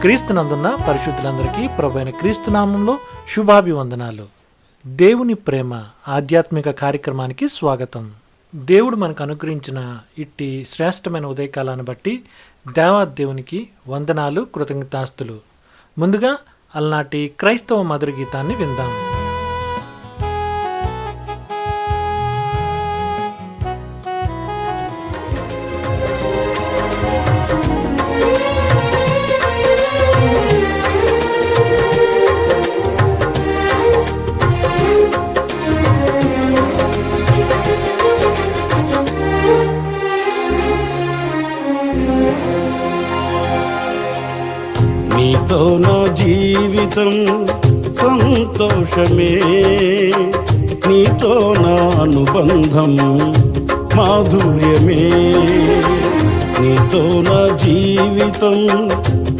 క్రీస్తునందున్న పరిశుద్ధులందరికీ ప్రభువైన క్రీస్తునామంలో శుభాభివందనాలు. దేవుని ప్రేమ ఆధ్యాత్మిక కార్యక్రమానికి స్వాగతం. దేవుడు మనకు అనుగ్రహించిన ఇట్టి శ్రేష్టమైన ఉదయకాలాన్ని బట్టి దేవాదేవునికి వందనాలు, కృతజ్ఞతాస్తులు. ముందుగా అలనాటి క్రైస్తవ మధుర గీతాన్ని విందాం. నీతో నా జీవితం సంతోషమే, నీతో నా అనుబంధం మాధుర్యమే. నీతో నా జీవితం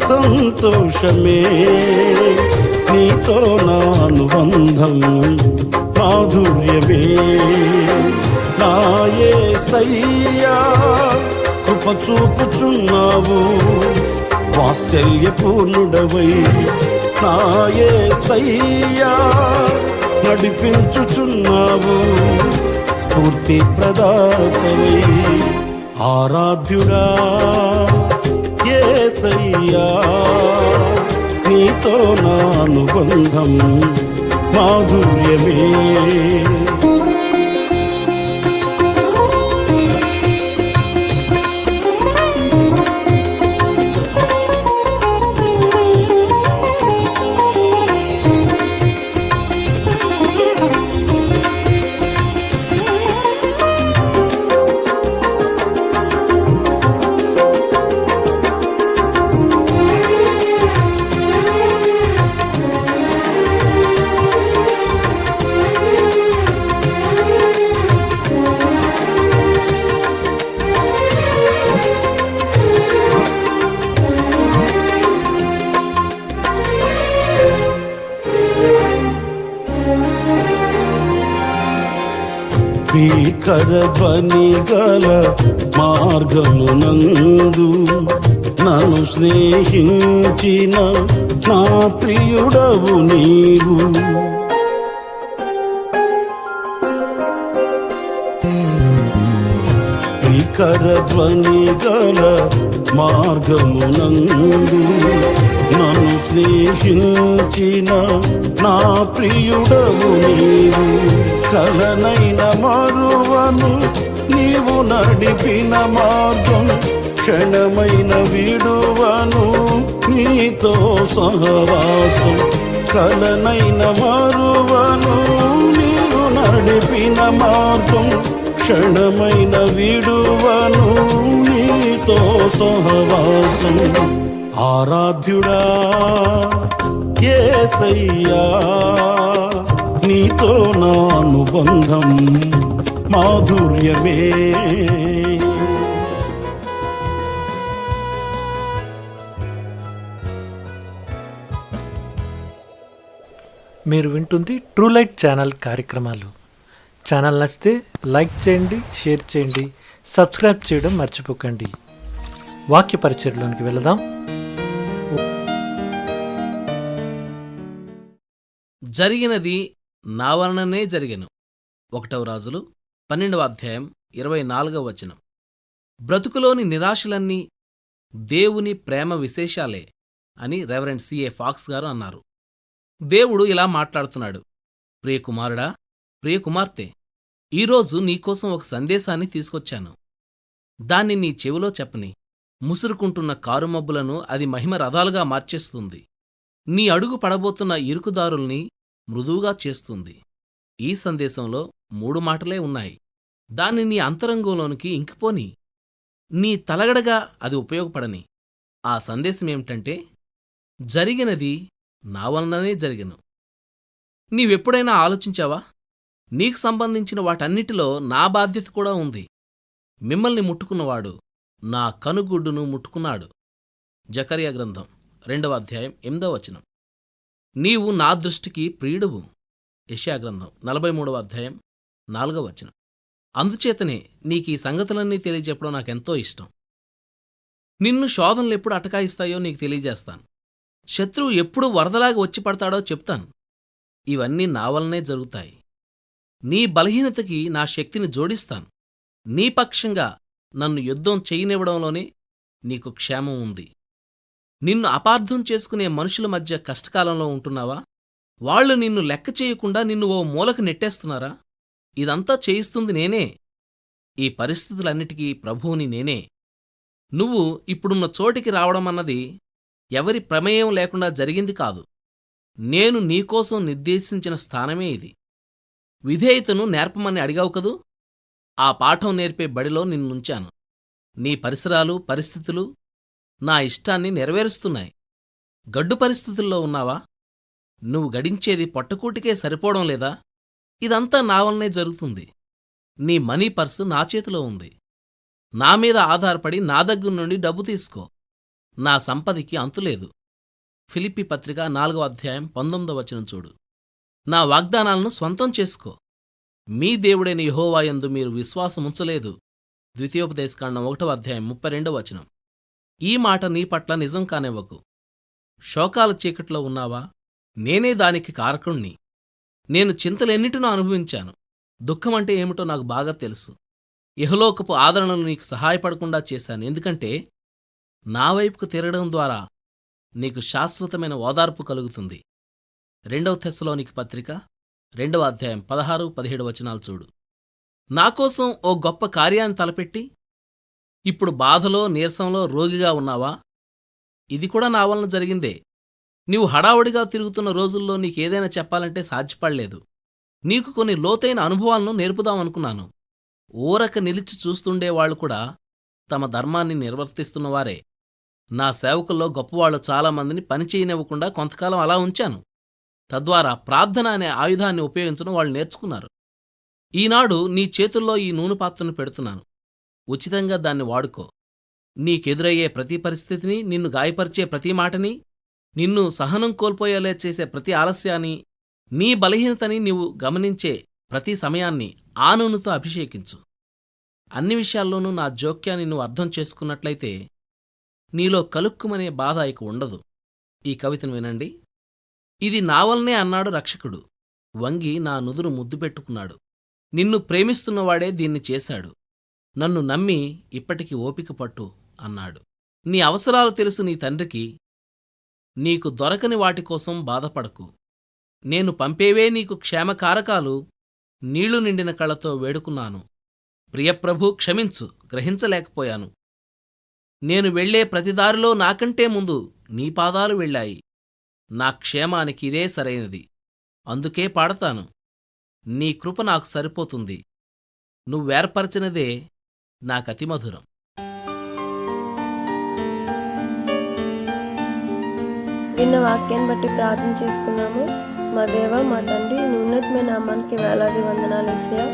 సంతోషమే, నీతో నా అనుబంధం మాధుర్యమే. నా యేసయ్యా కృప చూపుచున్నావు, వాత్సల్యపూర్ణుడవై. నా యేసయ్యా నడిపించుచున్నావు, స్ఫూర్తి ప్రదాతవై. ఆరాధ్యుడా యేసయ్యా, నీతో నా అనుబంధం మాధుర్యమే. భీకర ధ్వని గల మార్గమునందు నన్ను స్నేహించిన నా ప్రియుడవు నీవు. భీకర ధ్వని గల మార్గమునందు నన్ను స్నేహించిన నా ప్రియుడవు నీవు. కలనైన మరువను నీవు నడిపిన మార్గం, క్షణమైన విడువను నీతో సహవాసం. కలనైన మరువను నీవు నడిపిన మార్గం, క్షణమైన విడువను నీతో సహవాసం. ఆరాధ్యుడా యేసయ్యా, నీతో నా అనుబంధం మాధుర్యమే. మీరు వింటుంది ట్రూ లైట్ ఛానల్ కార్యక్రమాలు. ఛానల్ నచ్చితే లైక్ చేయండి, షేర్ చేయండి, సబ్స్క్రైబ్ చేయడం మర్చిపోకండి. వాక్య పరిచర్లోనికి వెళదాం. జరిగినది నా వలననే జరిగెను. 1 రాజులు 12:24. బ్రతుకులోని నిరాశలన్నీ దేవుని ప్రేమ విశేషాలే అని రెవరెండ్ సిఏ ఫాక్స్ గారు అన్నారు. దేవుడు ఇలా మాట్లాడుతున్నాడు. ప్రియకుమారుడా, ప్రియకుమార్తె, ఈరోజు నీకోసం ఒక సందేశాన్ని తీసుకొచ్చాను. దాన్ని నీ చెవిలో చెప్పని. ముసురుకుంటున్న కారుమబ్బులను అది మహిమ రథాలుగా మార్చేస్తుంది. నీ అడుగు పడబోతున్న ఇరుకుదారుల్ని మృదువుగా చేస్తుంది. ఈ సందేశంలో 3 మాటలే ఉన్నాయి. దాన్ని నీ అంతరంగంలోనికి ఇంకిపోని. నీ తలగడగా అది ఉపయోగపడని. ఆ సందేశమేమిటంటే, జరిగినది నా వలననే జరిగెను. నీవెప్పుడైనా ఆలోచించావా? నీకు సంబంధించిన వాటన్నిటిలో నా బాధ్యత కూడా ఉంది. మిమ్మల్ని ముట్టుకున్నవాడు నా కనుగుడ్డును ముట్టుకున్నాడు. జకర్యా గ్రంథం 2:8. నీవు నా దృష్టికి ప్రియుడువు. యెషయా గ్రంథం 43:4. అందుచేతనే నీకీ సంగతులన్నీ తెలియజెప్పడం నాకెంతో ఇష్టం. నిన్ను శోధనలెప్పుడు అటకాయిస్తాయో నీకు తెలియజేస్తాను. శత్రువు ఎప్పుడు వరదలాగా వచ్చి పడతాడో చెప్తాను. ఇవన్నీ నా వల్లనే జరుగుతాయి. నీ బలహీనతకి నా శక్తిని జోడిస్తాను. నీ పక్షంగా నన్ను యుద్ధం చేయనివ్వడంలోనే నీకు క్షేమం ఉంది. నిన్ను అపార్థం చేసుకునే మనుషుల మధ్య కష్టకాలంలో ఉంటున్నావా? వాళ్ళు నిన్ను లెక్క చేయకుండా నిన్ను ఓ మూలకు నెట్టేస్తున్నారా? ఇదంతా చేయిస్తుంది నేనే. ఈ పరిస్థితులన్నిటికీ ప్రభువుని నేనే. నువ్వు ఇప్పుడున్న చోటికి రావడమన్నది ఎవరి ప్రమేయం లేకుండా జరిగింది కాదు. నేను నీకోసం నిర్దేశించిన స్థానమే ఇది. విధేయతను నేర్పమని అడిగావు కదూ, ఆ పాఠం నేర్పే బడిలో నిన్నుంచాను. నీ పరిసరాలు, పరిస్థితులు నా ఇష్టాన్ని నెరవేరుస్తున్నాయి. గడ్డు పరిస్థితుల్లో ఉన్నావా? నువ్వు గడించేది పొట్టకూటికే సరిపోవడం లేదా? ఇదంతా నా వల్లనే జరుగుతుంది. నీ మనీ పర్సు నా చేతిలో ఉంది. నా మీద ఆధారపడి నా దగ్గర నుండి డబ్బు తీసుకో. నా సంపదికి అంతులేదు. ఫిలిప్పీ పత్రిక 4వ అధ్యాయం 19వ వచనం చూడు. నా వాగ్దానాలను స్వంతం చేసుకో. మీ దేవుడైన యెహోవా యందు మీరు విశ్వాసముంచలేదు. ద్వితీయోపదేశకాండం 1వ అధ్యాయం 32వ వచనం. ఈ మాట నీ పట్ల నిజం కానివ్వకు. శోకాల చీకట్లో ఉన్నావా? నేనే దానికి కారకుణ్ణి. నేను చింతలెన్నిటినో అనుభవించాను. దుఃఖమంటే ఏమిటో నాకు బాగా తెలుసు. ఇహలోకపు ఆదరణలు నీకు సహాయపడకుండా చేశాను. ఎందుకంటే నా వైపుకు తిరగడం ద్వారా నీకు శాశ్వతమైన ఓదార్పు కలుగుతుంది. 2వ తెస్సలోనికి పత్రిక 2వ అధ్యాయం 16-17 వచనాలు చూడు. నాకోసం ఓ గొప్ప కార్యాన్ని తలపెట్టి ఇప్పుడు బాధలో, నీరసంలో రోగిగా ఉన్నావా? ఇది కూడా నా వలన జరిగిందే. నీవు హడావుడిగా తిరుగుతున్న రోజుల్లో నీకేదైనా చెప్పాలంటే సాధ్యపడలేదు. నీకు కొన్ని లోతైన అనుభవాలను నేర్పుదామనుకున్నాను. ఊరక నిలిచి చూస్తుండేవాళ్లు కూడా తమ ధర్మాన్ని నిర్వర్తిస్తున్నవారే. నా సేవకుల్లో గొప్పవాళ్లు చాలామందిని పనిచేయనివ్వకుండా కొంతకాలం అలా ఉంచాను. తద్వారా ప్రార్థన అనే ఆయుధాన్ని ఉపయోగించడం వాళ్ళు నేర్చుకున్నారు. ఈనాడు నీ చేతుల్లో ఈ నూనె పాత్రను పెడుతున్నాను. ఉచితంగా దాన్ని వాడుకో. నీకెదురయ్యే ప్రతి పరిస్థితిని, నిన్ను గాయపరిచే ప్రతి మాటని, నిన్ను సహనం కోల్పోయేలా చేసే ప్రతి ఆలస్యాన్ని, నీ బలహీనతని నీవు గమనించే ప్రతి సమయాన్ని ఆ నూనెతో అభిషేకించు. అన్ని విషయాల్లోనూ నా జోక్యాన్ని నువ్వు అర్థం చేసుకున్నట్లయితే నీలో కలుక్కుమనే బాధ ఇక ఉండదు. ఈ కవితను వినండి. ఇది నా వల్లనే అన్నాడు రక్షకుడు. వంగి నా నుదురు ముద్దు పెట్టుకున్నాడు. నిన్ను ప్రేమిస్తున్నవాడే దీన్ని చేశాడు. నన్ను నమ్మి ఇప్పటికి ఓపిక పట్టు అన్నాడు. నీ అవసరాలు తెలుసు నీ తండ్రికి. నీకు దొరకని వాటికోసం బాధపడకు. నేను పంపేవే నీకు క్షేమకారకాలు. నీళ్లు నిండిన కళ్ళతో వేడుకున్నాను. ప్రియప్రభూ, క్షమించు, గ్రహించలేకపోయాను. నేను వెళ్లే ప్రతిదారిలో నాకంటే ముందు నీ పాదాలు వెళ్ళాయి. నా క్షేమానికి ఇదే సరైనది. అందుకే పాడతాను. నీ కృప నాకు సరిపోతుంది. నువ్వేర్పరచినదే నాకతి మధురం. విన్న వాక్యాన్ని బట్టి ప్రార్థన చేసుకున్నాము. మా దేవ, మా తండ్రి, నీ ఉన్నతమైన నామానికి వేలాది వందనాలు యేసయ్యా.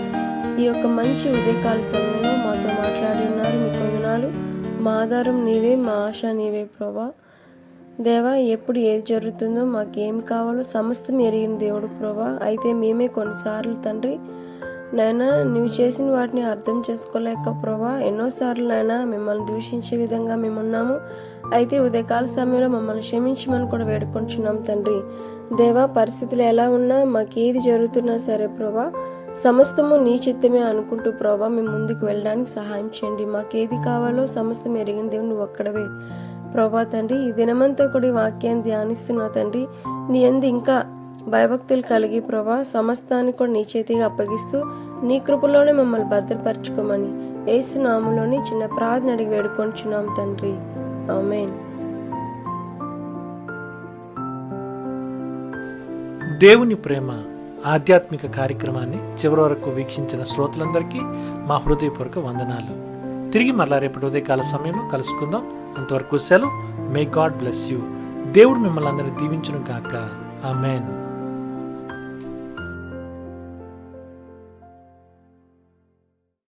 ఈ యొక్క మంచి ఉదయకాల సమయంలో మాతో మాట్లాడి ఉన్నారు. మీకు వందనాలు. మా ఆధారం నీవే, మా ఆశ నీవే ప్రభా. దేవా, ఎప్పుడు ఏది జరుగుతుందో, మాకేం కావాలో సమస్తం ఎరిగిన దేవుడు ప్రభా. అయితే మేమే కొన్నిసార్లు తండ్రి నైనా నువ్వు చేసిన వాటిని అర్థం చేసుకోలేక ప్రభా ఎన్నోసార్లు నైనా మిమ్మల్ని దూషించే విధంగా మేమున్నాము. అయితే ఉదయకాల సమయంలో మమ్మల్ని క్షమించమని కూడా వేడుకొంచున్నాం తండ్రి. దేవా, పరిస్థితులు ఎలా ఉన్నా, మాకేది జరుగుతున్నా సరే ప్రభా, సమస్తము నీ చిత్తమే అనుకుంటూ ప్రభా మేము ముందుకు వెళ్ళడానికి సహాయం చేయండి. మాకేది కావాలో సమస్తం ఎరిగిన దేవుడు నువ్వు ఒక్కడవే ప్రభా తండ్రి. ఈ దినమంతా కూడా ఈ వాక్యాన్ని ధ్యానిస్తున్నా తండ్రి. నీ యందు ఇంకా భయభక్తులు కలిగి ప్రభా సమస్తాన్ని కూడా నీ చేతిగా అప్పగిస్తూ నీ కృపలోనే మమ్మల్ని భద్రపరచుకోమని యేసు నామములోని చిన్న ప్రార్థన అడిగి వేడుకొంచున్నాం తండ్రి. ఆమేన్. దేవుని ప్రేమ ఆధ్యాత్మిక కార్యక్రమాన్ని చివరి వరకు వీక్షించిన శ్రోతలందరికీ మా హృదయపూర్వక వందనాలు. తిరిగి మరలా రేపటి ఉదయకాల సమయంలో కలుసుకుందాం. అంతవరకు సెలవు. May God bless you. దేవుడు మిమ్మల్ని అందరినీ దీవించును గాక. ఆమేన్.